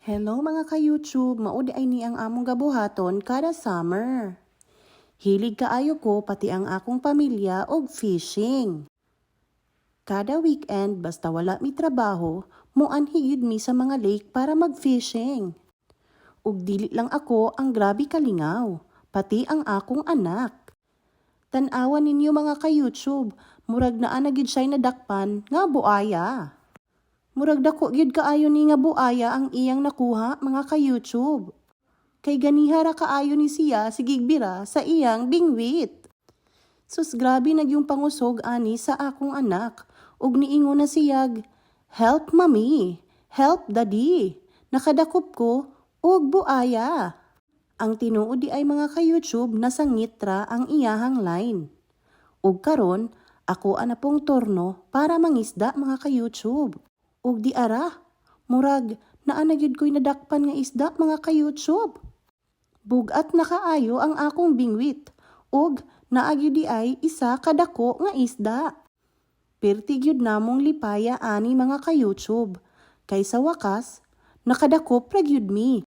Hello mga ka-YouTube, maudi ay ni ang among gabuhaton kada summer. Hilig kaayo ko pati ang akong pamilya og fishing. Kada weekend basta wala mi trabaho, muanhigid mi sa mga lake para mag-fishing. Ug dili lang ako ang grabe kalingaw, pati ang akong anak. Tan-awan ninyo mga ka-YouTube, murag naa na gid siya'y nadakpan nga buaya. Murag dako gyud kaayo ni nga buaya ang iyang nakuha mga ka-YouTube. Kay ganihara kaayo ni siya sigigbira sa iyang bingwit. Sus grabe nagyong pangusog ani sa akong anak ug niingon na siyag, "Help mommy, help daddy. Nakadakop ko og buaya." Ang tinuod di ay mga ka-YouTube nasa ngitra ang iyahang line. Ug karon ako ana pong turno para mangisda mga ka-YouTube. Ug di ara, murag naa na gyud ko'y nadakpan nga isda mga ka-YouTube. Bugat na kaayo ang akong bingwit ug naa gyud di ay isa kadako nga isda. Perti gyud namong lipaya ani mga ka-YouTube. Kay sa wakas, nakadakop ra gyud mi.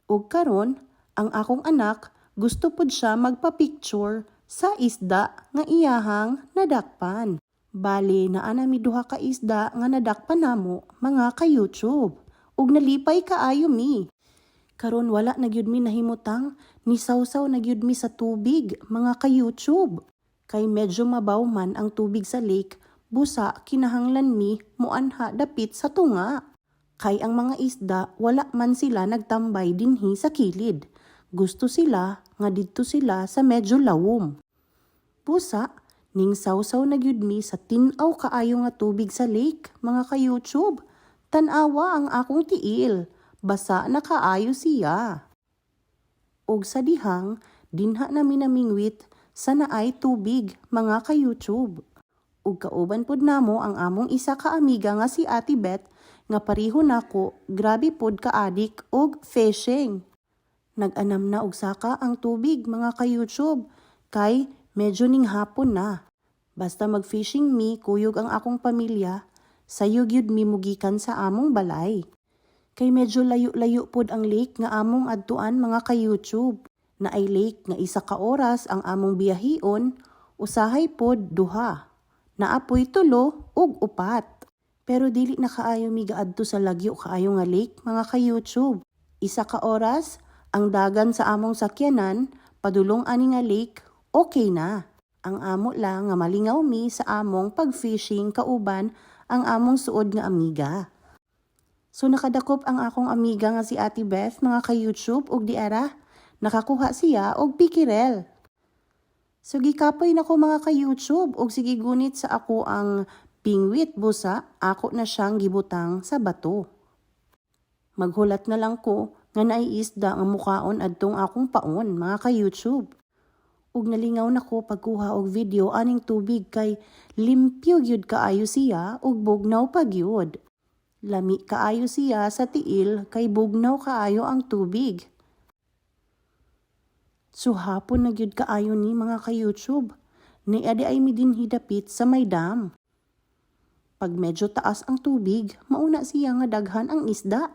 Ug karon, ang akong anak gusto pud siya magpa-picture sa isda nga iyahang nadakpan. Bali naa na mi duha ka isda nga nadakpan namo mga ka-YouTube. Ug nalipay kaayo mi. Karon wala na gyud mi nahimutang ni sawsaw na gyud mi sa tubig mga ka-YouTube. Kay medyo mabaw man ang tubig sa lake, busa kinahanglan mi muanha dapit sa tunga. Kay ang mga isda wala man sila nagtambay dinhi sa kilid. Gusto sila nga didto sila sa medyo lawom. Busa ning sawsaw na gyud mi sa tin-aw kaayo nga tubig sa lake mga ka-YouTube. Tan-awa ang akong tiil, basa na kaayo siya. Ug sa dihang dinha nami namingwit sa naay tubig mga ka-YouTube. Ug kauban pod namo ang among isa ka amiga nga si Ate Beth nga pareho nako grabe pod ka-adik og fishing. Nag-anam na og saka ang tubig mga ka-YouTube kay medyo ning hapon na. Basta mag-fishing mi kuyog ang akong pamilya, sayo gyud mi mugikan sa among balay. Kay medyo layo-layo pod ang lake nga among adtuan mga ka-YouTube. Na ay lake nga isa ka oras ang among biyahion, usahay pod duha. Naapoy tulo ug upat. Pero dili na kaayo mi gaadto sa lagyo kaayo nga lake mga ka-YouTube. Isa ka oras ang dagan sa among sakyanan, padulong ani nga lake, okay na. Ang amo lang nga malingaw mi sa among pag-fishing kauban ang among suod nga amiga. So nakadakop ang akong amiga nga si Ate Beth mga ka-YouTube ug di ara nakakuha siya og pikirel. So gikapoy nako mga ka-YouTube ug sige gunit sa ako ang bingwit busa ako na siyang gibutang sa bato. Maghulat na lang ko nga naiisda ang mukaon adtong akong paon mga ka-YouTube. Ug nalingaw nako pagkuha og video aning tubig kay limpyo gyud kaayo siya ug bugnaw pa gyud. Lami kaayo siya sa tiil kay bugnaw kaayo ang tubig. So hapon na gyud kaayo ni mga ka-YouTube. Ni adi ay mi dinhi dapit sa may dam. Pag medyo taas ang tubig, mauna siya nga daghan ang isda.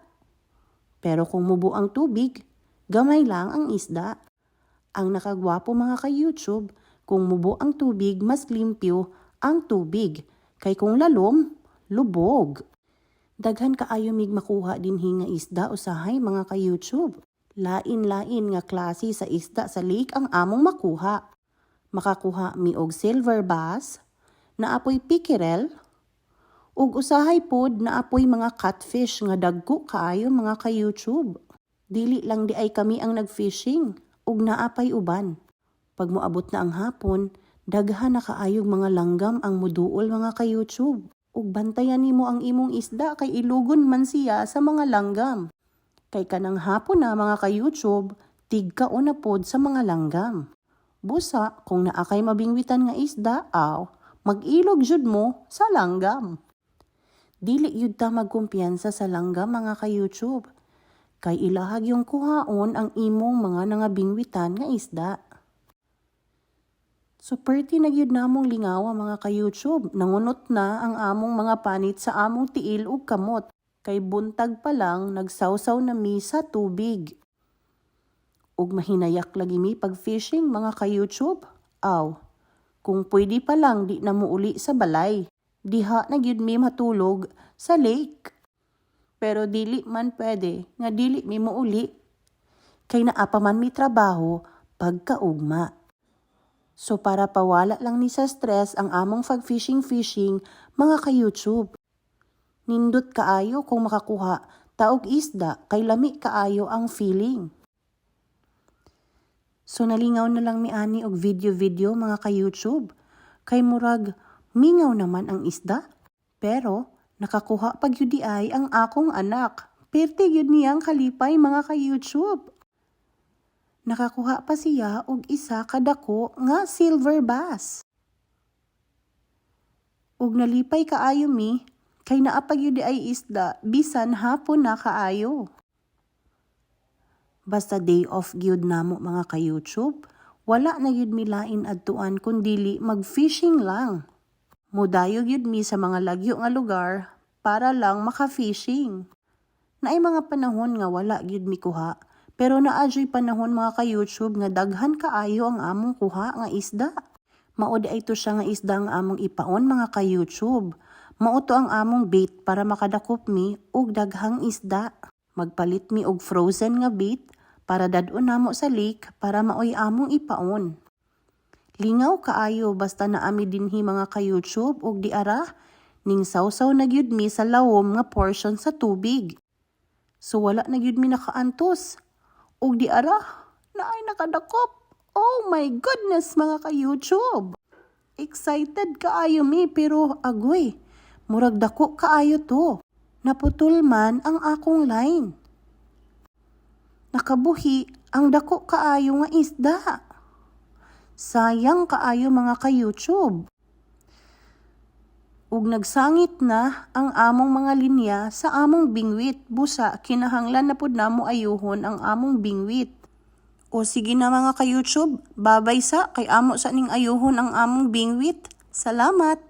Pero kung mubo ang tubig, gamay lang ang isda. Ang nakagwapo mga ka-YouTube, kung mubo ang tubig, mas limpyo ang tubig. Kay kung lalom, lubog. Daghan kaayo mig makuha dinhi nga isda usahay mga ka-YouTube. Lain-lain nga klase sa isda sa lake ang among makuha. Makakuha mi og silver bass, naapoy pickerel, ug usahay pod naapoy mga catfish nga dagko kaayo mga ka-YouTube. Dili lang di ay kami ang nagfishing. Ug naapay uban. Pag moabot na ang hapon, daghan na kaayog mga langgam ang muduol mga ka-YouTube. Ug bantayan nimo ang imong isda kay ilugon man siya sa mga langgam. Kay kanang hapon na mga ka-YouTube, tigkaon na pod sa mga langgam. Busa kung naa kay mabingwitan nga isda, mag-ilog jud mo sa langgam. Dili yud ta magkumpiyansa sa langgam mga ka-YouTube. Kay ilahag yung kuhaon ang imong mga nangabingwitan nga isda. So perti na gyud namong lingawa mga ka-YouTube, nangunot na ang among mga panit sa among tiil ug kamot. Kay buntag pa lang nagsawsaw na mi sa tubig. Ug mahinayak lagi mi pag fishing mga ka-YouTube. Aw, kung pwede pa lang di na muuli sa balay. Diha na gyud mi matulog sa lake. Pero dili man pwede nga dili mi muuli. Kay naapa man mi trabaho pagkaugma. So para pawala lang ni sa stress ang among fishing mga ka-YouTube. Nindot kaayo kung makakuha taog isda kay lami kaayo ang feeling. So nalingaw na lang mi ani og video mga ka-YouTube. Kay murag mingaw naman ang isda. Pero nakakuha pag yun ay ang akong anak. Perte yun niyang kalipay mga ka-YouTube. Nakakuha pa siya og isa kadako nga silver bass. Ug nalipay kaayo mi kay naapag yun ay isda bisan hapon na kaayo. Basta day off gyud namo mga ka-YouTube, wala na gyud mi lain adtuan kundili mag-fishing lang. Mudayo gyud mi sa mga lagyo nga lugar para lang maka-fishing. Naay mga panahon nga wala gyud mi kuha, pero naadyoy panahon mga ka-YouTube nga daghan kaayo ang among kuha nga isda. Mao di ito siya nga isda ang among ipaon mga ka-YouTube. Mao to ang among bait para makadakop mi og daghang isda. Magpalit mi og frozen nga bait para dadon namo sa lake para maoy among ipaon. Lingaw kaayo basta naami dinhi mga ka-YouTube og di ara ning sawsaw na gyud mi sa lawom nga portion sa tubig. So wala na gyud mi nakaantos. Og di ara naay nakadakop. Oh my goodness mga ka-YouTube. Excited kaayo mi pero agoy, murag dako kaayo to. Naputol man ang akong line. Nakabuhi ang dako kaayo nga isda. Sayang kaayo mga ka-YouTube. Ug nagsangit na ang among mga linya sa among bingwit. Busa, kinahanglan na pud namo ayuhon ang among bingwit. O sige na mga ka-YouTube, babay sa kay amo sa ning ayuhon ang among bingwit. Salamat!